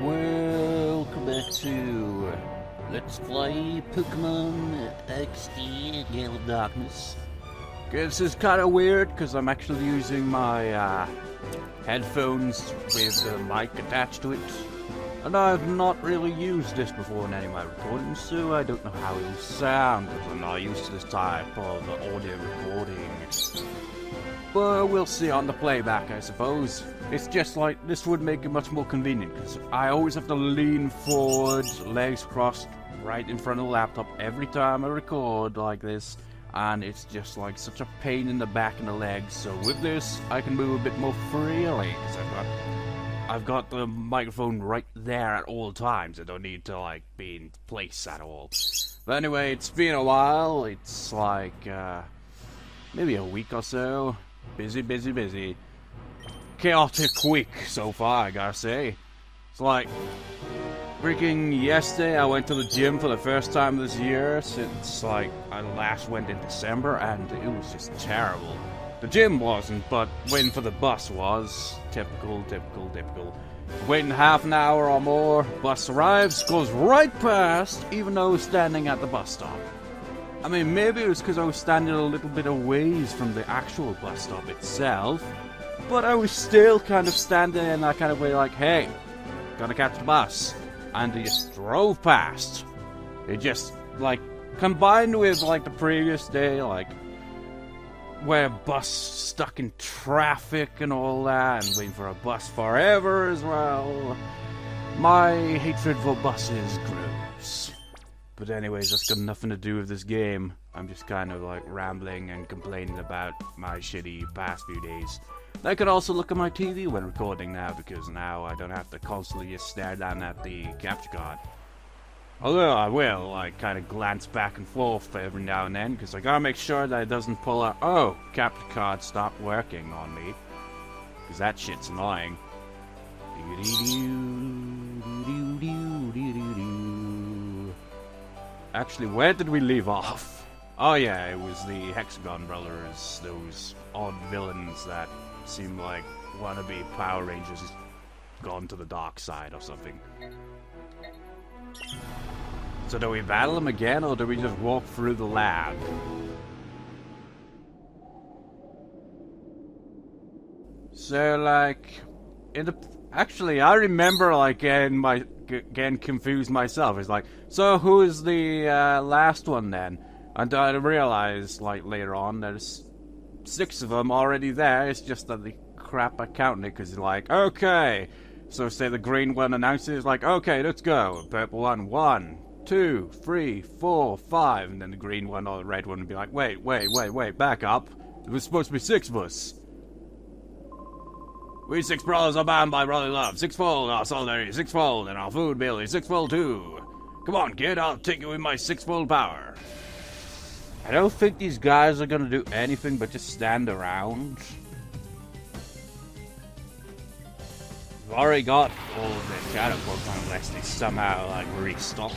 Welcome back to Let's Play Pokemon XD Gale of Darkness. Okay, this is kind of weird because I'm actually using my headphones with the mic attached to it. And I've not really used this before in any of my recordings, so I don't know how it will sound because I'm not used to this type of audio recording. But we'll see on the playback, I suppose. It's just like, this would make it much more convenient, because I always have to lean forward, legs crossed, right in front of the laptop every time I record like this, and it's just like such a pain in the back and the legs. So with this, I can move a bit more freely, because I've got the microphone right there at all times. I don't need to like be in place at all. But anyway, it's been a while. It's like maybe a week or so. Busy. Chaotic week so far, I gotta say. It's like freaking yesterday I went to the gym for the first time this year since like I last went in December, and it was just terrible. The gym wasn't, but waiting for the bus was. Typical. Waiting half an hour or more, bus arrives, goes right past, even though I was standing at the bus stop. I mean, maybe it was because I was standing a little bit away from the actual bus stop itself, but I was still kind of standing in that kind of way like, hey, gotta catch the bus. And they just drove past. It just, like, combined with, like, the previous day, like, where bus stuck in traffic and all that, and waiting for a bus forever as well. My hatred for buses grows. But anyways, that's got nothing to do with this game. I'm just kind of like rambling and complaining about my shitty past few days. I could also look at my TV when recording now, because now I don't have to constantly just stare down at the capture card. Although I will, like, kind of glance back and forth every now and then, because I gotta make sure that it doesn't pull out, oh, capture card stopped working on me. Because that shit's annoying. Actually, where did we leave off? Oh yeah, it was the Hexagon Brothers, those odd villains that seem like wannabe Power Rangers gone to the dark side or something. So do we battle them again, or do we just walk through the lab? So like, actually I remember like getting confused myself. It's like, so who is the last one then? And I realized like later on there's 6 of them already there. It's just that the crap I counted it, because it's like, okay, so say the green one announces like, okay, let's go. Purple one, 1, 2, 3, 4, 5, and then the green one or the red one would be like, wait, back up. It was supposed to be 6 of us. We 6 brothers are bound by brotherly love. 6-fold our solidarity, 6-fold, and our food ability, 6-fold too. Come on, kid, I'll take you with my 6-fold power. I don't think these guys are gonna do anything but just stand around. We've already got all of the shadow Pokemon unless they somehow like restock.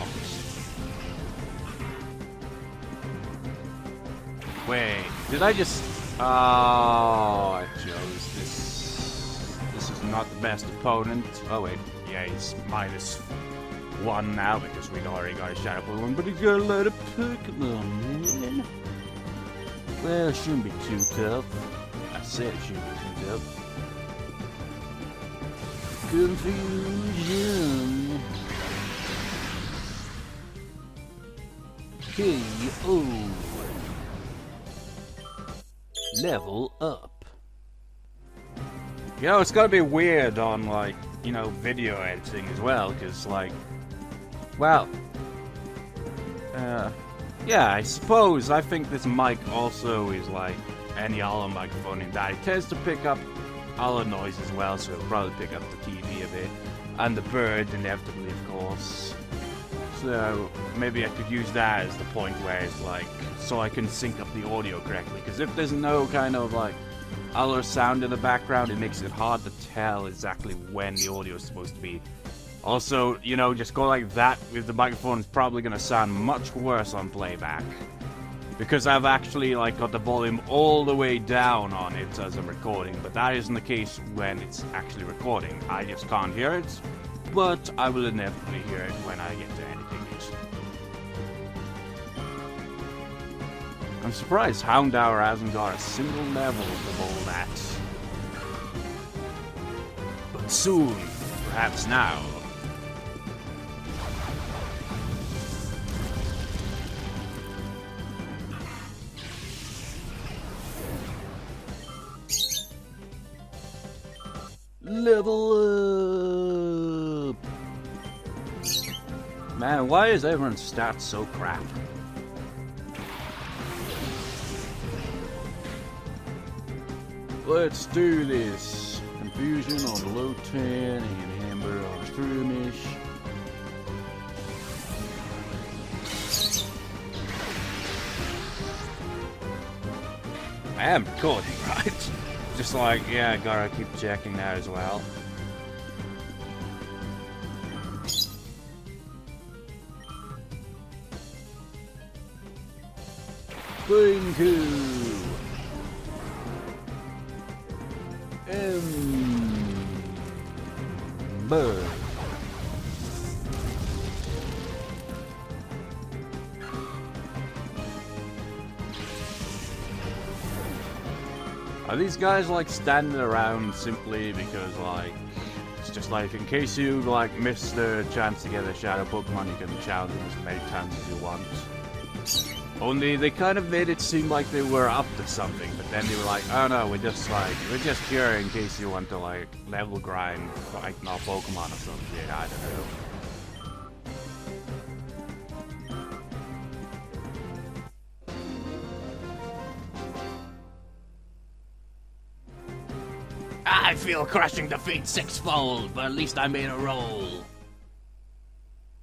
Wait, did I just... Oh, I chose this. This is not the best opponent. Oh wait, yeah, he's -1 now because we'd already got a shadow Pokemon, but he's got a lot of Pokemon, man. Well, it shouldn't be too tough. I said it shouldn't be too tough. Confusion. K.O. Level up. You know, it's gotta be weird on, like, you know, video editing as well, because, like, well, yeah, I suppose, I think this mic also is like any other microphone in that it tends to pick up other noise as well, so it'll probably pick up the TV a bit, and the bird inevitably, of course. So maybe I could use that as the point where it's like, so I can sync up the audio correctly, because if there's no kind of like other sound in the background, it makes it hard to tell exactly when the audio is supposed to be. Also, you know, just go like that with the microphone is probably gonna sound much worse on playback. Because I've actually like got the volume all the way down on it as I'm recording, but that isn't the case when it's actually recording. I just can't hear it, but I will inevitably hear it when I get to editing it. I'm surprised Houndour hasn't got a single level of all that. But soon, perhaps now. Level up! Man, why is everyone's stats so crap? Let's do this. Confusion on below 10, and Amber on Strumish. I am recording, right? Just like, yeah, gotta keep checking that as well. Miku. Ember. Are these guys like standing around simply because like it's just like in case you like miss the chance to get a shadow Pokemon, you can challenge them as many times as you want. Only they kind of made it seem like they were up to something, but then they were like, oh no, we're just here in case you want to like level grind fighting our Pokemon or some shit, I don't know. I feel crushing defeat sixfold, but at least I made a roll.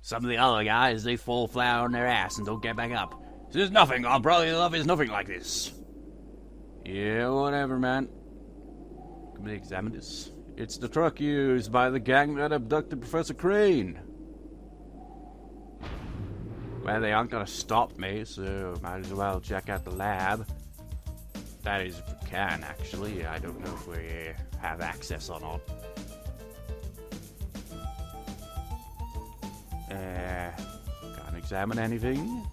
Some of the other guys, they fall flat on their ass and don't get back up. There's nothing, our brotherly love is nothing like this. Yeah, whatever, man. Can we examine this? It's the truck used by the gang that abducted Professor Crane. Well, they aren't gonna stop me, so might as well check out the lab. That is, if we can, actually. I don't know if we have access or not. Can't examine anything.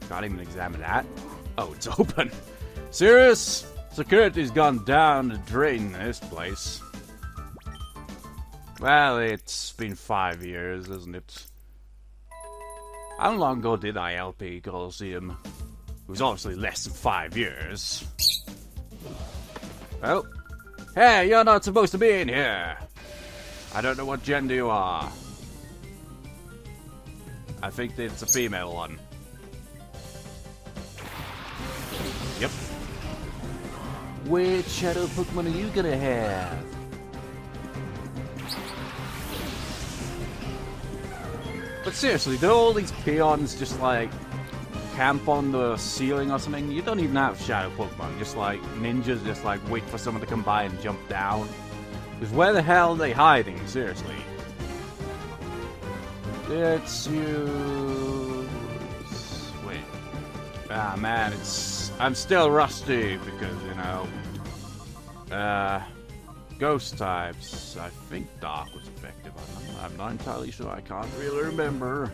Can't even examine that. Oh, it's open. Serious? Security's gone down the drain in this place. Well, it's been 5 years, isn't it? How long ago did I LP Coliseum? It was obviously less than 5 years. Well, hey, you're not supposed to be in here. I don't know what gender you are. I think it's a female one. Yep. Which shadow Pokemon are you gonna have? But seriously, do all these peons just like camp on the ceiling or something? You don't even have shadow Pokemon. Just like ninjas, just like wait for someone to come by and jump down. Because where the hell are they hiding? Seriously. It's you. Wait. Ah man, I'm still rusty because you know. Ghost types. I think Dark was effective on them. I'm not entirely sure. I can't really remember.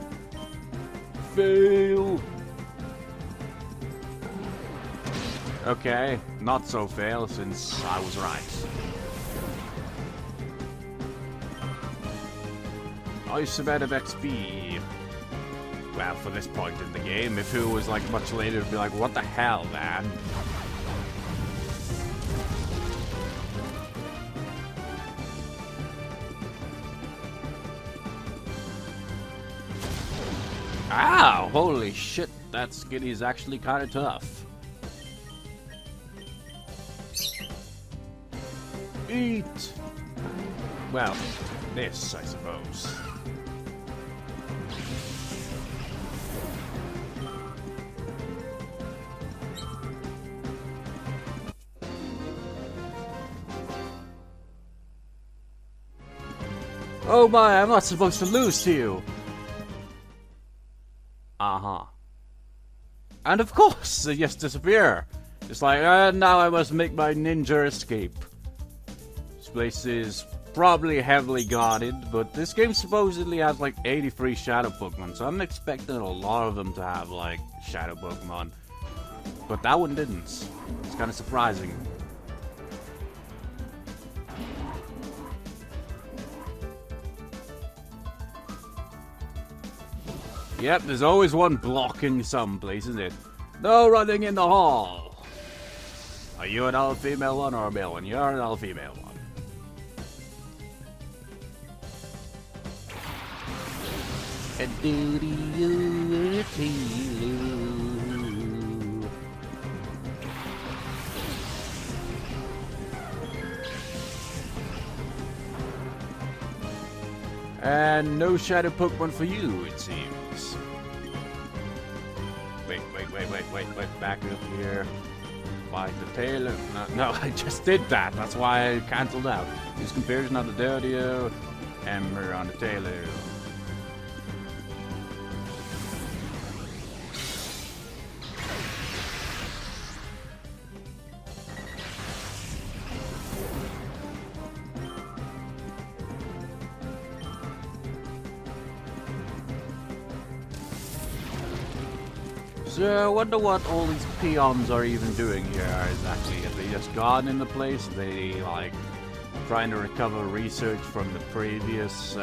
Fail. Okay, not so fail since I was right. Isomet of XP. Well, for this point in the game, if it was like much later, it'd be like, what the hell, man? Ow! Holy shit, that Skitty is actually kind of tough. Eat! Well, this, I suppose. Oh my, I'm not supposed to lose to you! Uh-huh. And of course, they just disappear. It's like, now I must make my ninja escape. This place is probably heavily guarded, but this game supposedly has like 83 shadow Pokemon, so I'm expecting a lot of them to have like shadow Pokemon. But that one didn't. It's kind of surprising. Yep, there's always one blocking someplace, isn't it? No running in the hall! Are you an all-female one or a male one? You're an all-female one. And no shadow Pokemon for you, it seems. Wait, back up here. Fight the tailor. No, I just did that. That's why I cancelled out. Use comparison on the Dodio, Ember on the tailor. So I wonder what all these peons are even doing here exactly. Have they just gone in the place? Are they like trying to recover research from the previous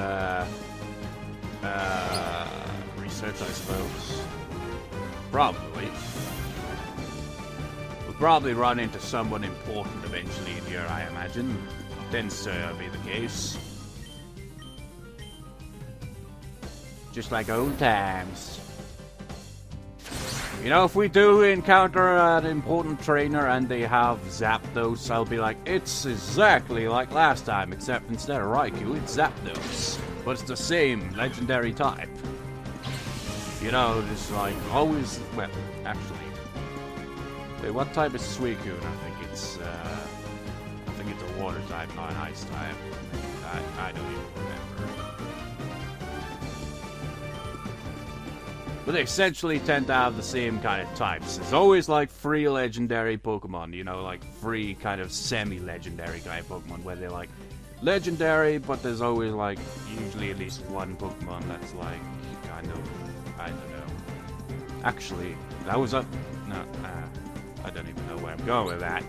research, I suppose? Probably. We'll probably run into someone important eventually in here, I imagine. Tends to be the case. Just like old times. You know, if we do encounter an important trainer and they have Zapdos, I'll be like, it's exactly like last time, except instead of Raikou, it's Zapdos. But it's the same legendary type. You know, just like always, well, actually. Wait, what type is Suicune? I think it's a water type, not an ice type. I don't even remember. But they essentially tend to have the same kind of types. There's always like free legendary Pokemon, you know, like free kind of semi-legendary kind of Pokemon where they're like legendary, but there's always like usually at least one Pokemon that's like kind of, I don't know. Actually, that was up. No, I don't even know where I'm going with that.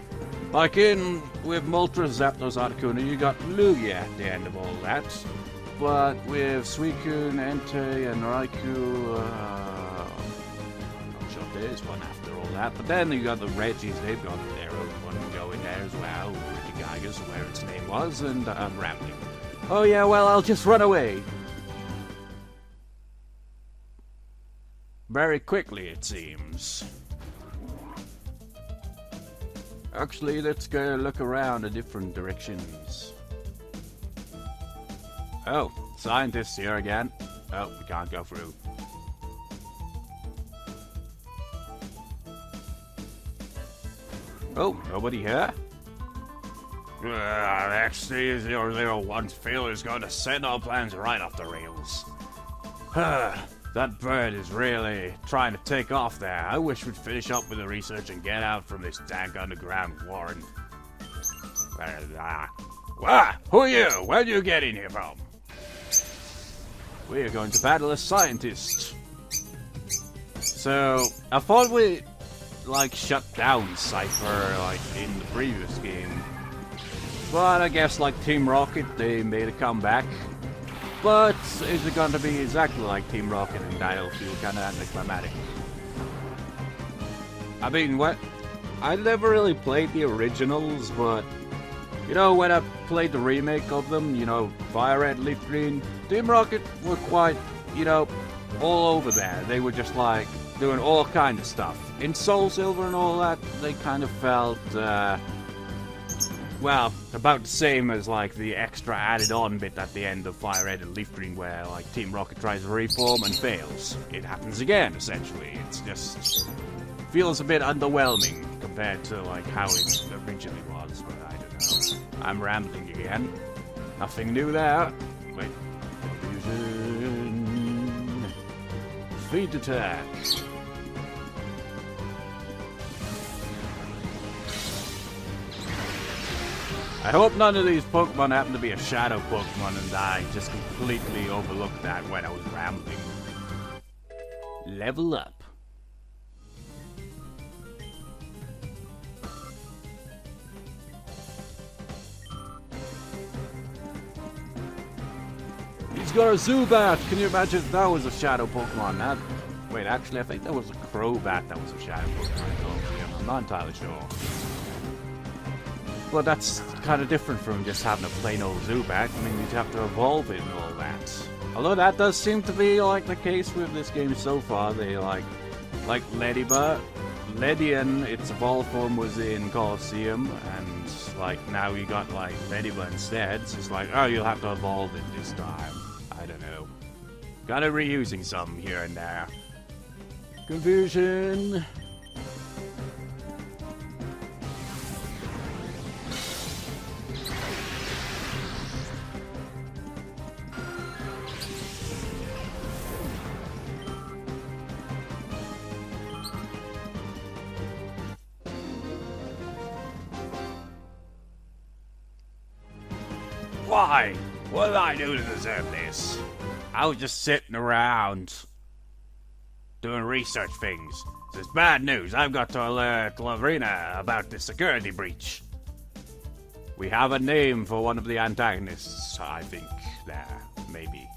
Like with Moltres, Zapdos, Articuno, you got Lugia at the end of all that. But with Suicune, Entei, and Raikou, I'm not sure there is one after all that. But then you got the Reggies, they've got their own one going there as well. Regigigas, where its name was, and I'm rambling. Oh yeah, well, I'll just run away. Very quickly, it seems. Actually, let's go look around in different directions. Oh, scientists here again. Oh, we can't go through. Oh, nobody here? XD001's failure is going to send our plans right off the rails. That bird is really trying to take off there. I wish we'd finish up with the research and get out from this dank underground warren. Who are you? Where'd you get in here from? We are going to battle a scientist. So, I thought we, like, shut down Cipher, like, in the previous game. But I guess, like Team Rocket, they made a comeback. But is it going to be exactly like Team Rocket and that'll feel kind of anticlimactic? I mean, what? I never really played the originals, but you know, when I played the remake of them, you know, Fire Red, Leaf Green, Team Rocket were quite, you know, all over there. They were just like doing all kinds of stuff. In Soul Silver and all that, they kind of felt, well, about the same as like the extra added on bit at the end of Fire Red and Leaf Green where like Team Rocket tries to reform and fails. It happens again, essentially. It's just feels a bit underwhelming compared to like how it originally was, but I don't know. I'm rambling again. Nothing new there. Wait. Confusion. Feet attack. I hope none of these Pokemon happen to be a shadow Pokemon and I just completely overlooked that when I was rambling. Level up. He's got a Zubat! Can you imagine if that was a shadow Pokemon? That... Wait, actually, I think that was a Crobat that was a shadow Pokemon. Oh, yeah, I'm not entirely sure. Well, that's kind of different from just having a plain old Zubat. I mean, you'd have to evolve it and all that. Although that does seem to be, like, the case with this game so far. They, like Ladybug. Ledian, its evolved form was in Colosseum, and, like, now you got, like, Ladybug instead. So it's like, oh, you'll have to evolve it this time. I don't know. Kind of reusing some here and there. Confusion. Why? What did I do to deserve this? I was just sitting around doing research things. This is bad news. I've got to alert Lavrina about the security breach. We have a name for one of the antagonists, I think. There, maybe.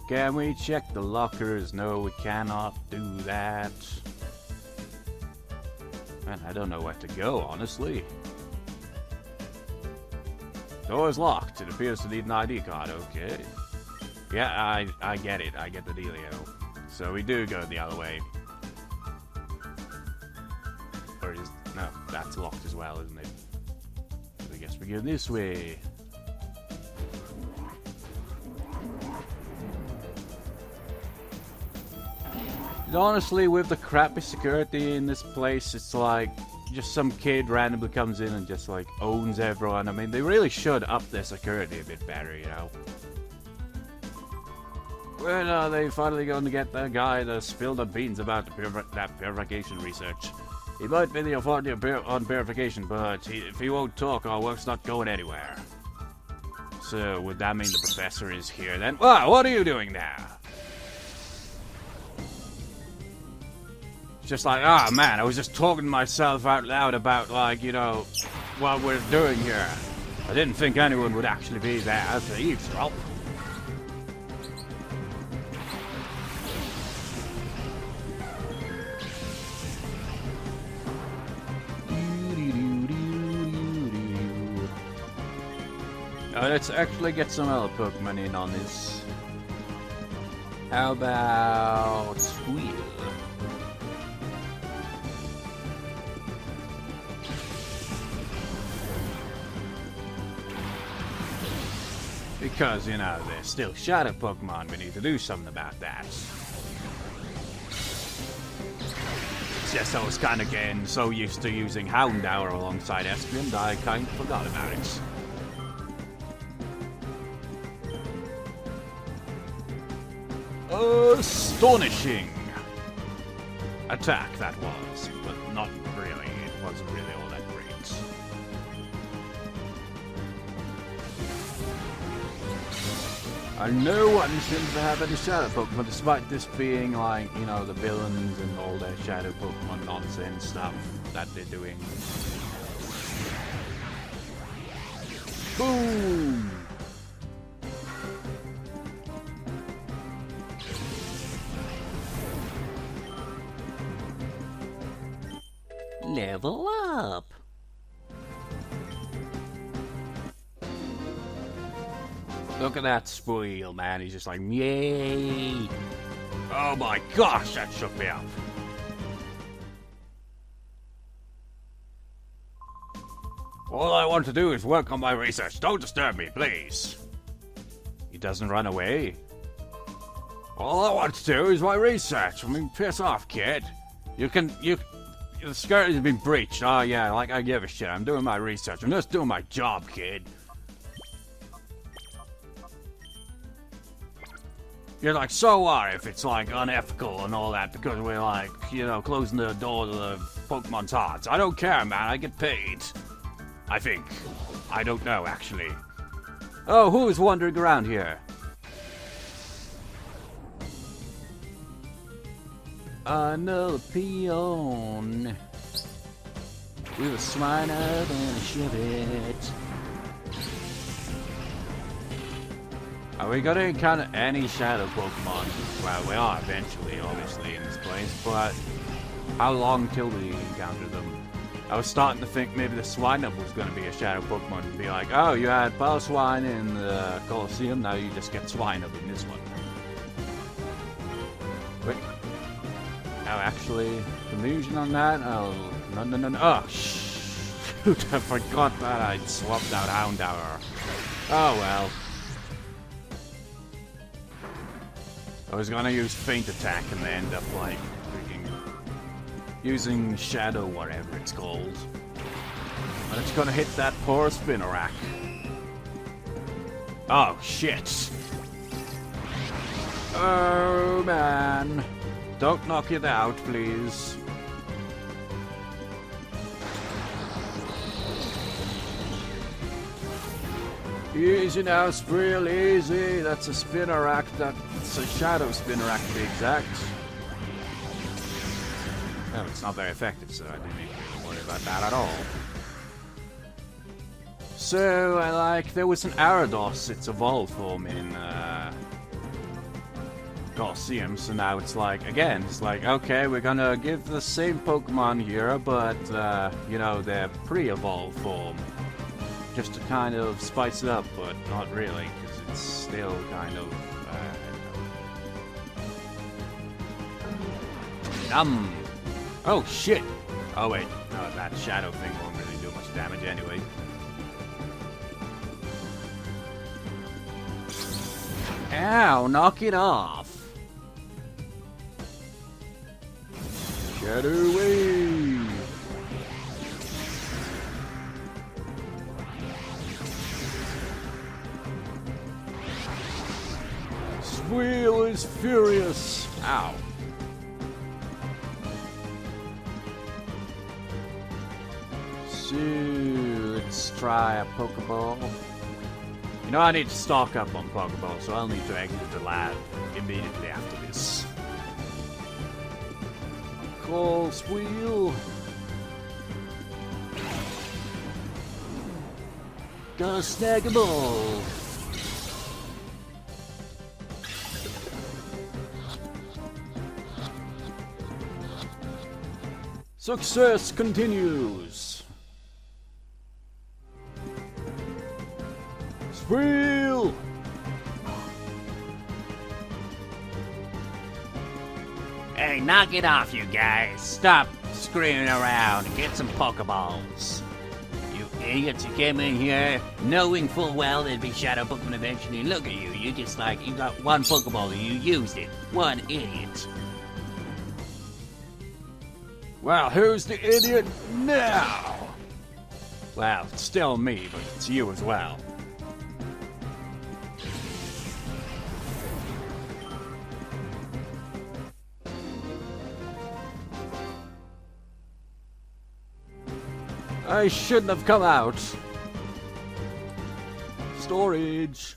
Can we check the lockers? No, we cannot do that. Man, I don't know where to go, honestly. Door is locked. It appears to need an ID card. Okay. Yeah, I get it. I get the dealio. So we do go the other way. Or is... No, that's locked as well, isn't it? So I guess we go this way. And honestly, with the crappy security in this place, it's like... just some kid randomly comes in and just like owns everyone. I mean, they really should up their security a bit better, you know. When are they finally going to get the guy that spilled the beans about that purification research? He might be the authority on purification, but if he won't talk, our work's not going anywhere. So, would that mean the professor is here then? Wow, what are you doing there? Just like, ah, man, I was just talking to myself out loud about, like, you know, what we're doing here. I didn't think anyone would actually be there to eavesdrop. Let's actually get some other Pokemon in on this. How about Squeal? Because, you know, they're still shadow Pokemon, we need to do something about that. It's just I was kind of getting so used to using Houndour alongside Espeon, I kind of forgot about it. Astonishing! Attack, that was, but not really. It wasn't really all that great. I know one seems to have any shadow Pokemon, despite this being like, you know, the villains and all their shadow Pokemon nonsense stuff that they're doing. Boom! Level up! Look at that Squeal, man. He's just like, yay! Oh my gosh, that shook me up. All I want to do is work on my research. Don't disturb me, please. He doesn't run away. All I want to do is my research. I mean, piss off, kid. The security's been breached. Oh yeah, like I give a shit. I'm doing my research. I'm just doing my job, kid. You're like, so what if it's like unethical and all that because we're like, you know, closing the door to the Pokemon's hearts? I don't care, man. I get paid. I think. I don't know, actually. Oh, who is wandering around here? Another peon. With a swine up and a Chevette. Are we gonna encounter any shadow Pokemon? Well, we are eventually, obviously, in this place, but how long till we encounter them? I was starting to think maybe the Swinub was gonna be a shadow Pokemon and be like, oh, you had Swine in the Colosseum, now you just get Swinub in this one. Wait. Oh, actually, confusion on that? Oh, no. Oh, shoot, I forgot that I'd swapped out Houndour. Oh, well. I was gonna use Feint Attack and they end up, like, freaking using Shadow, whatever it's called. And it's gonna hit that poor Spinarak. Oh, shit. Oh, man. Don't knock it out, please. Easy now, Spreel, easy. That's a Spinarak. That's a Shadow Spinarak, to be exact. Oh, it's not very effective, so I didn't even worry about that at all. So, there was an Arados, its evolved form in, Colosseum, so now it's like, again, it's like, okay, we're gonna give the same Pokemon here, but, you know, their pre-evolved form. Just to kind of spice it up, but not really, because it's still kind of, Oh, shit! Oh, wait, no, that Shadow thing won't really do much damage anyway. Ow, knock it off! Shadow Wave! Wheel is furious! Ow. So, let's try a Pokeball. You know, I need to stock up on Pokeballs, so I'll need to exit the lab immediately after this. Call Squeal. Gonna snag a ball. Success continues. Squeal! Hey, knock it off, you guys. Stop screaming around and get some Pokeballs. You idiots who came in here knowing full well there'd be Shadow Pokemon eventually. Look at you. You just you got one Pokeball and you used it. One idiot. Well, who's the idiot now? Well, it's still me, but it's you as well. I shouldn't have come out. Storage.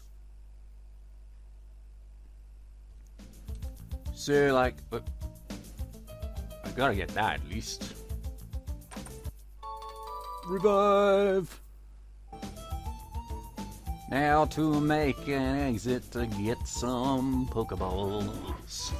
So, I gotta get that at least. Revive! Now to make an exit to get some Pokeballs.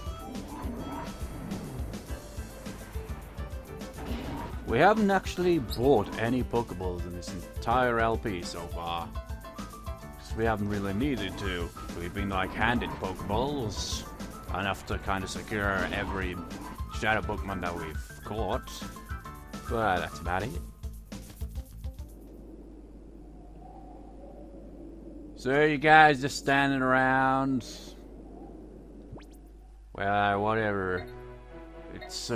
We haven't actually bought any Pokeballs in this entire LP so far. Because we haven't really needed to. We've been handed Pokeballs. Enough to kind of secure every Shadow Pokemon that we've caught. But that's about it. So you guys just standing around. Well, whatever. It's,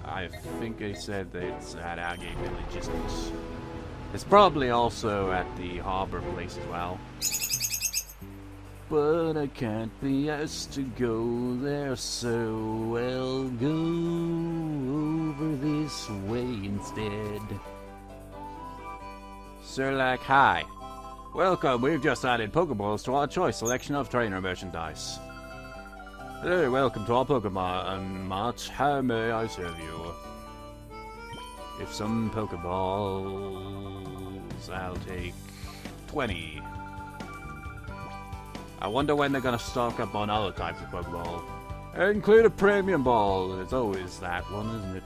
I think I said that it's at Agate Village, isn't it? It's probably also at the harbor place as well. but I can't be asked to go there, so I'll go over this way instead. Sirlac, hi. Welcome, we've just added Pokeballs to our choice selection of trainer merchandise. Hello, welcome to our Pokemon Mart. How may I serve you? If some Pokeballs, I'll take 20. I wonder when they're gonna stock up on other types of Pokeball. Include a premium ball. It's always that one, isn't it?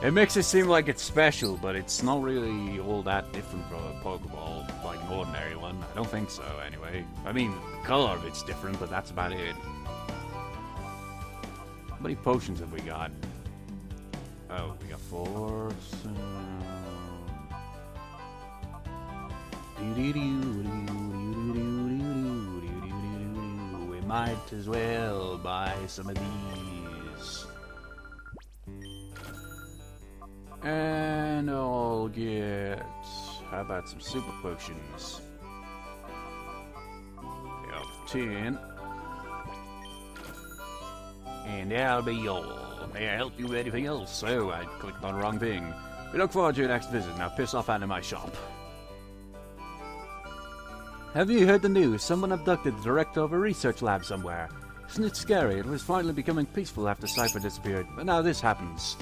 It makes it seem like it's special, but it's not really all that different from a Pokeball, like an ordinary one. I don't think so, anyway. I mean, the color of it's different, but that's about it. How many potions have we got? Oh, we got 4, so... We might as well buy some of these. And I'll get... how about some super potions? Yep, 10. And that'll be all. May I help you with anything else? So, I clicked on the wrong thing. We look forward to your next visit. Now piss off out of my shop. Have you heard the news? Someone abducted the director of a research lab somewhere. Isn't it scary? It was finally becoming peaceful after Cipher disappeared, but now this happens.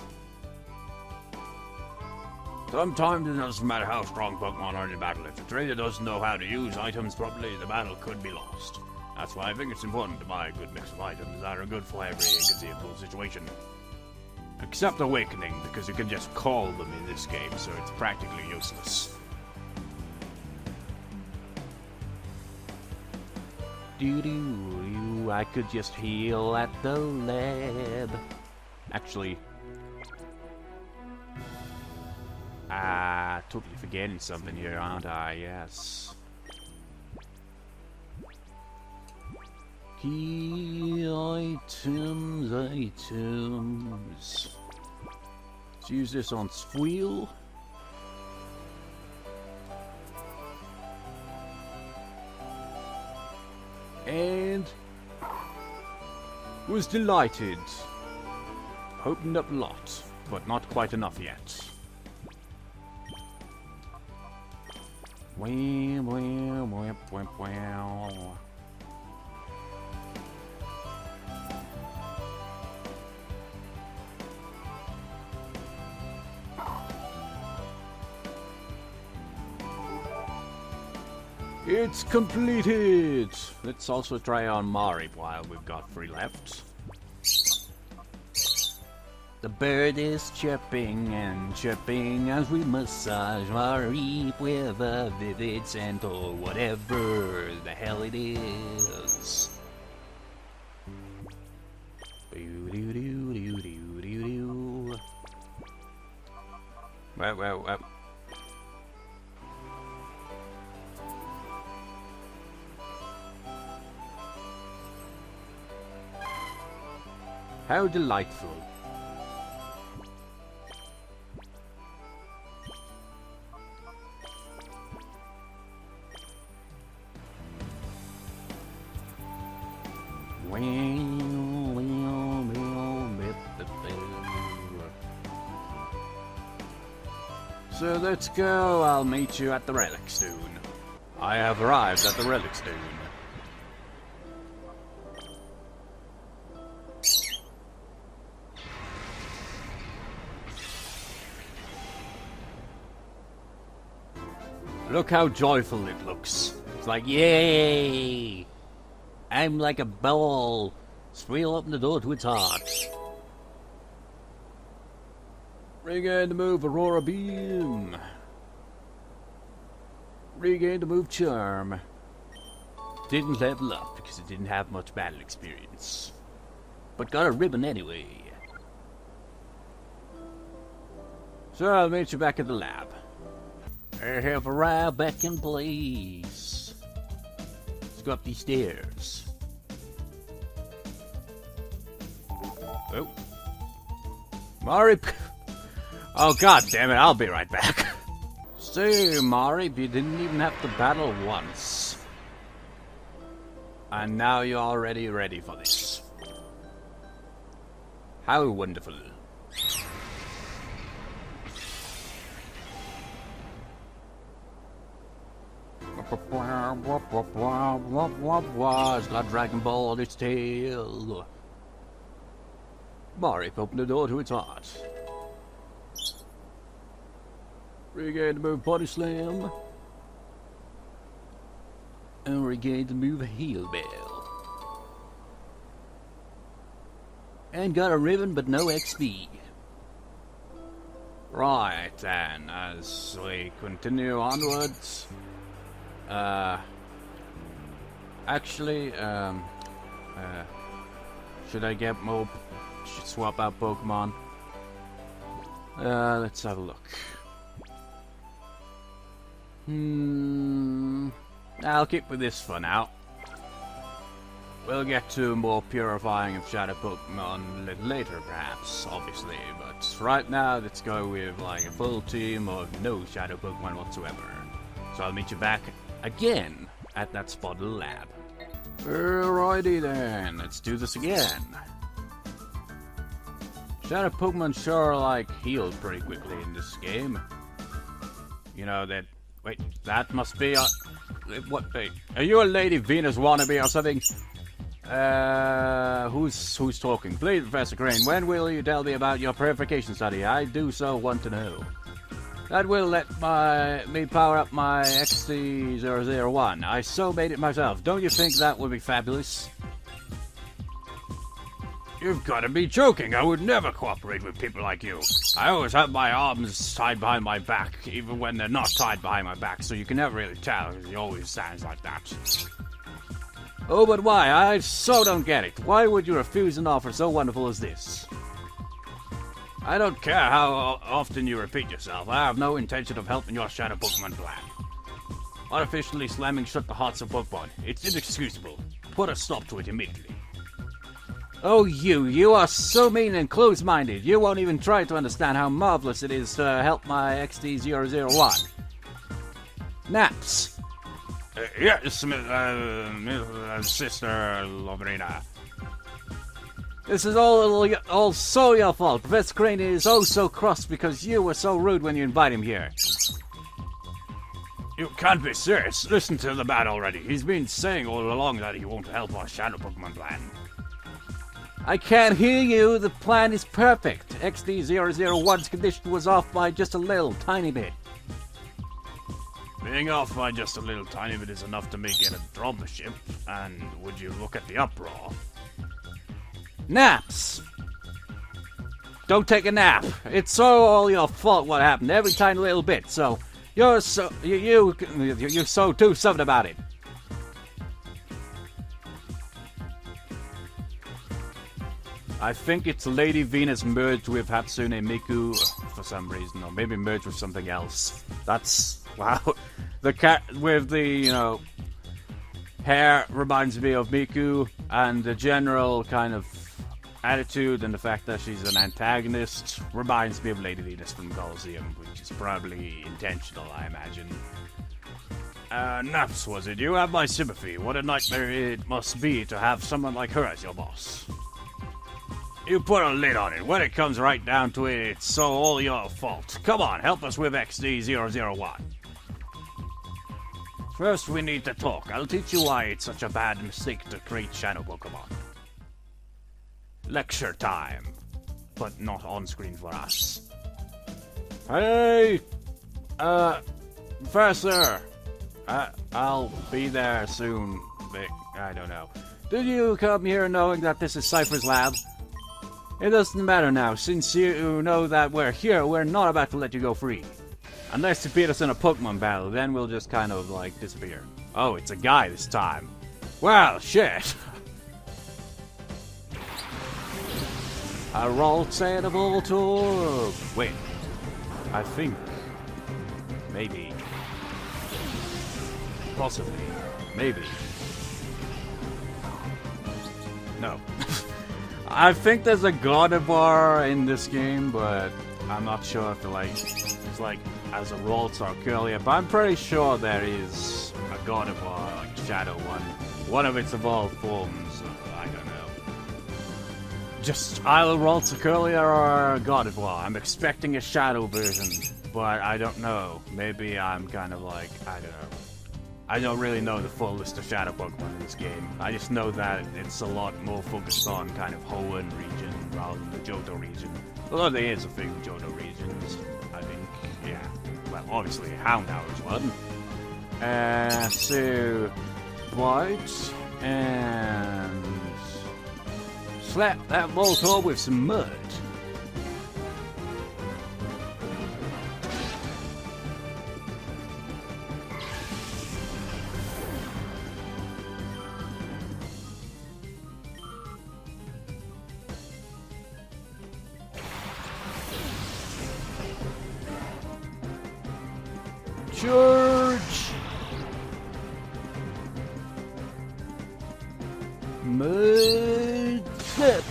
Sometimes it doesn't matter how strong Pokemon are in battle. If the trainer doesn't know how to use items properly, the battle could be lost. That's why I think it's important to buy a good mix of items that are good for every inconceivable situation. Except Awakening, because you can just call them in this game, so it's practically useless. Doo-doo-doo, I could just heal at the lab. Actually... totally forgetting something here, aren't I? Yes. Key items. Let's use this on Squeal. And was delighted. Opened up a lot, but not quite enough yet. Wow, wow, wow, wow, wow. It's completed! Let's also try on Mari while we've got 3 left. The bird is chirping and chirping as we massage Mari with a vivid scent or whatever the hell it is. Well. How delightful. So let's go. I'll meet you at the Relic Stone. I have arrived at the Relic Stone. Look how joyful it looks. It's like, yay! I'm like a ball. Squeal open the door to its heart. Regain the move, Aurora Beam. Regain the move, Charm. Didn't level up because it didn't have much battle experience. But got a ribbon anyway. So I'll meet you back at the lab. I have arrived back in place. Let's go up these stairs. Oh. Mari. Oh, god damn it, I'll be right back. So, Mari, you didn't even have to battle once. And now you're already ready for this. How wonderful. It's got Dragon Ball on its tail. Marip opened the door to its heart. Regain the move body slam. And regain the move heel bell. And got a ribbon but no XP. Right then, as we continue onwards. Actually, should I get more? Should swap out Pokemon? Let's have a look. I'll keep with this for now. We'll get to more purifying of Shadow Pokemon a little later, perhaps, obviously. But right now, let's go with like a full team of no Shadow Pokemon whatsoever. So I'll meet you back again at that spot lab. Alrighty then, let's do this again. Shadow Pokemon sure like heal pretty quickly in this game. You know that. Wait, that must be a. What? Are you a Lady Venus wannabe or something? Who's talking? Please, Professor Crane, when will you tell me about your purification study? I do so want to know. That will let me power up my XT001. I so made it myself. Don't you think that would be fabulous? You've got to be joking. I would never cooperate with people like you. I always have my arms tied behind my back, even when they're not tied behind my back, so you can never really tell, because he always stands like that. Oh, but why? I so don't get it. Why would you refuse an offer so wonderful as this? I don't care how often you repeat yourself. I have no intention of helping your Shadow Pokemon plan. Artificially slamming shut the hearts of Pokemon. It's inexcusable. Put a stop to it immediately. Oh, you are so mean and close-minded. You won't even try to understand how marvelous it is to help my XT001. Naps. Yes, Sister Loverina. This is all so your fault. Professor Crane is oh so cross because you were so rude when you invite him here. You can't be serious. Listen to the man already. He's been saying all along that he won't help our Shadow Pokemon plan. I can't hear you. The plan is perfect. XD001's condition was off by just a little tiny bit. Being off by just a little tiny bit is enough to make it a drop ship. And would you look at the uproar? Naps! Don't take a nap. It's so all your fault what happened. Every tiny little bit. So you're so do something about it. I think it's Lady Venus merged with Hatsune Miku for some reason, or maybe merged with something else. That's wow. The cat with the hair reminds me of Miku, and the general kind of attitude and the fact that she's an antagonist reminds me of Lady Venus from Colosseum, which is probably intentional, I imagine. Naps, was it? You have my sympathy. What a nightmare it must be to have someone like her as your boss. You put a lid on it. When it comes right down to it, it's so all your fault. Come on, help us with XD001. First, we need to talk. I'll teach you why it's such a bad mistake to create Shadow Pokemon. Lecture time. But not on screen for us. Hey! Professor! I'll be there soon. I don't know. Did you come here knowing that this is Cipher's lab? It doesn't matter now, since you know that we're here, we're not about to let you go free. Unless you beat us in a Pokemon battle, then we'll just kind of, like, disappear. Oh, it's a guy this time. Well, shit! A roll-tainable tour. Wait. I think. Maybe. Possibly. Maybe. No. I think there's a Gardevoir in this game, but I'm not sure if it's like as a Ralts or Curlia, but I'm pretty sure there is a Gardevoir, like a Shadow one. One of its evolved forms. I don't know. Just either Ralts earlier or God of War. I'm expecting a shadow version, but I don't know. Maybe I'm kind of like, I don't know. I don't really know the full list of shadow Pokemon in this game. I just know that it's a lot more focused on kind of Hoenn region rather than the Johto region. Although there is a few Johto regions, I think. Yeah. Well, obviously Houndour is one. So White and slap that Voltorb with some mud. Charge! Mud flip!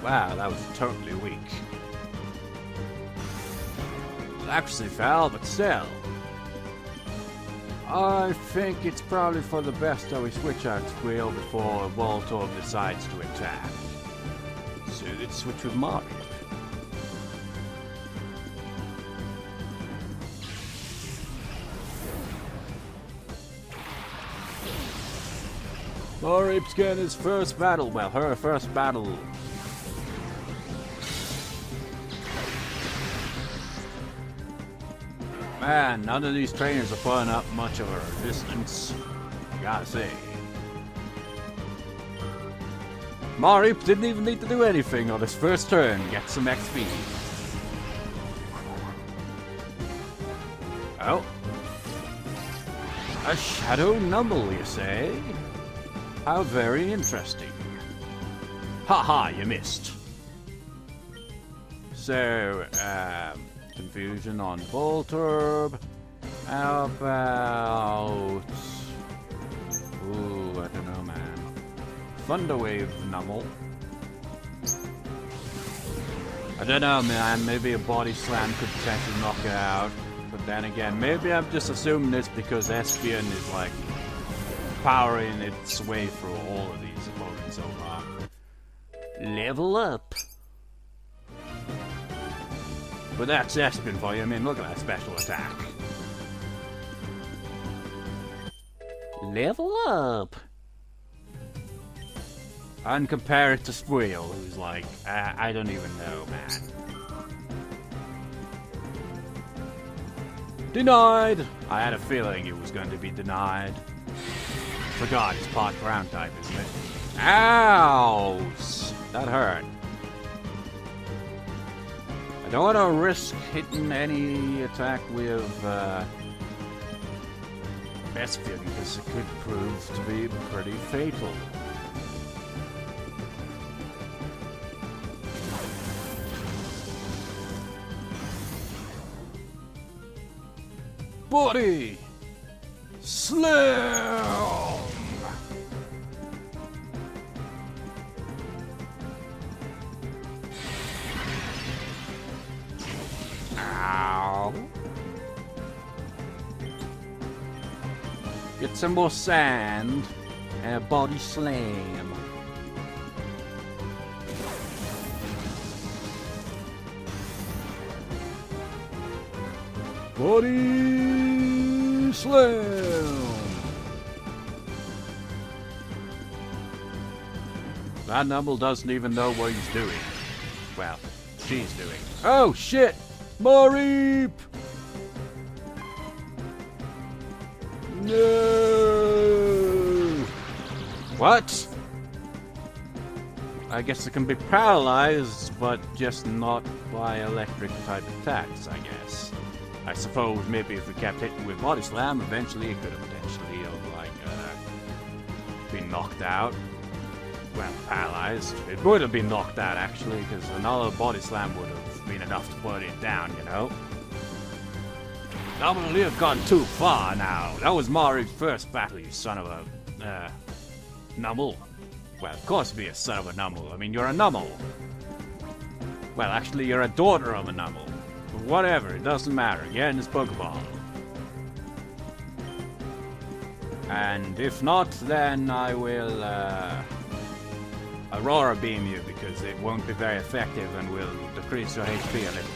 Wow, that was totally weak. It actually fell, but still. I think it's probably for the best that we switch out Squeal before Voltorb decides to attack. So let's switch with Mario. Mareep's getting his first battle. Well, her first battle. Man, none of these trainers are putting up much of a resistance. Gotta say. Mareep didn't even need to do anything on his first turn. Get some XP. Oh. A Shadow Numble, you say? How very interesting. Haha, you missed. So, confusion on Voltorb. How about... Ooh, I don't know, man. Thunderwave Numble. I don't know, man. Maybe a Body Slam could potentially knock it out. But then again, maybe I'm just assuming this because Espion is like powering its way through all of these opponents so far. Level up. But that's Espion for you. I mean, look at that special attack. Level up. And compare it to Squeal, who's like, I don't even know, man. Denied! I had a feeling it was going to be denied. Forgot it's part ground type, isn't it? Ow! That hurt. I don't want to risk hitting any attack with Espion because it could prove to be pretty fatal. Body Slam! Ow. Get some more sand and a Body Slam. Body Slam! That Numble doesn't even know what he's doing. Well, she's doing. Oh shit! Mareep! No! What? I guess it can be paralyzed, but just not by electric type attacks, I guess. I suppose maybe if we kept hitting with Body Slam, eventually it could have potentially been knocked out. Well, paralyzed. It would have been knocked out actually, because another Body Slam would have been enough to put it down, you know. Probably have gone too far now. That was Mario's first battle, you son of a Numble. Well, of course be a son of a Numble. I mean, you're a Numble. Well, actually, you're a daughter of a Numble. But whatever, it doesn't matter. Get in this Pokeball. And if not, then I will Aurora beam you, because it won't be very effective and will decrease your HP a little.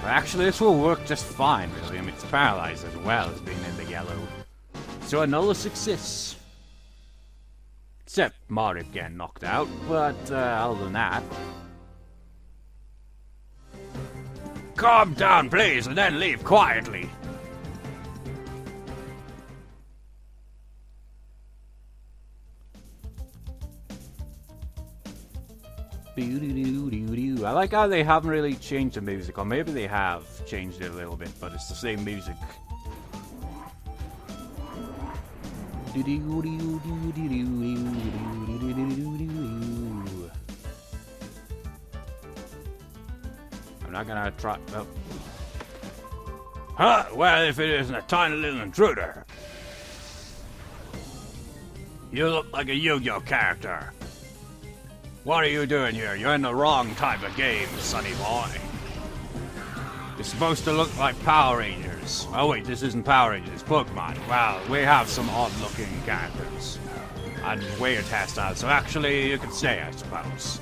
But actually, this will work just fine, really. I mean, it's paralyzed as well as being in the yellow. So another success. Except Marip getting knocked out, but other than that... Calm down, please, and then leave quietly. I like how they haven't really changed the music, or maybe they have changed it a little bit, but it's the same music. I'm not gonna try. Oh. Huh? Well, if it isn't a tiny little intruder. You look like a Yu-Gi-Oh character. What are you doing here? You're in the wrong type of game, sonny boy. You're supposed to look like Power Rangers. Oh wait, this isn't Power Rangers, it's Pokemon. Well, we have some odd-looking characters. And weird hairstyles, so actually you could say, I suppose.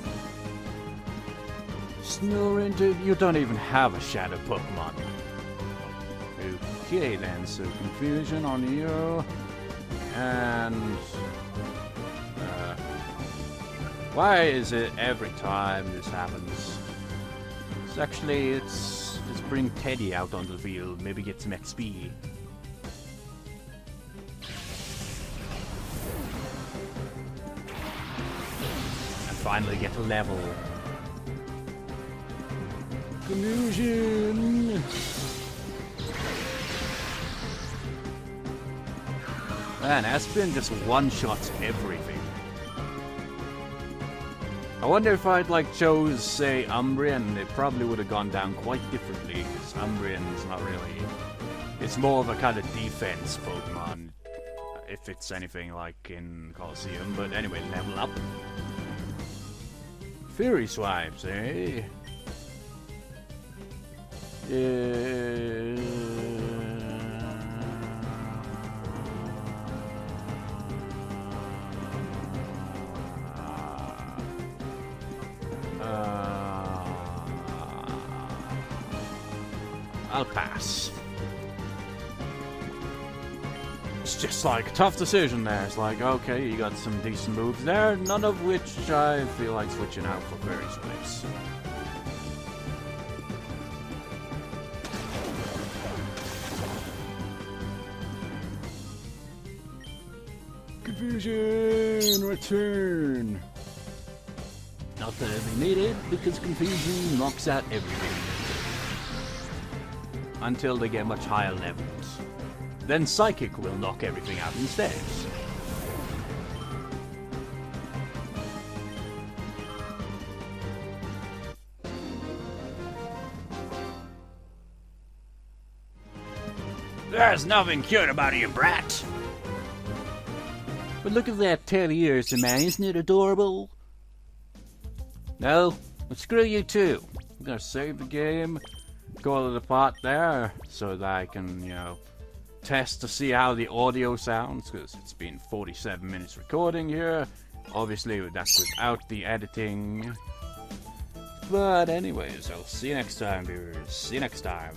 Snorinter, you don't even have a shadow Pokemon. Okay then, so confusion on you. And... why is it every time this happens? It's actually, let's bring Teddy out onto the field, maybe get some XP. And finally get a level. Confusion! Man, Aspen just one-shots everything. I wonder if I'd chose, say, Umbreon, it probably would have gone down quite differently, because Umbreon's not really... It's more of a kind of defense Pokemon, if it's anything like in Colosseum, but anyway, level up. Fury Swipes, eh? I'll pass. It's just like a tough decision there. It's like, okay, you got some decent moves there, none of which I feel like switching out for Fairy Swipes. Confusion! Return! Not that it'll be needed, because confusion knocks out everything. Until they get much higher levels. Then Psychic will knock everything out instead. There's nothing cute about you, brat! But look at that tail ears, man, isn't it adorable? No? Well, screw you too. I'm gonna save the game. Go to the part there so that I can, you know, test to see how the audio sounds, because it's been 47 minutes recording here. Obviously, that's without the editing. But anyways, I'll see you next time, viewers. See you next time.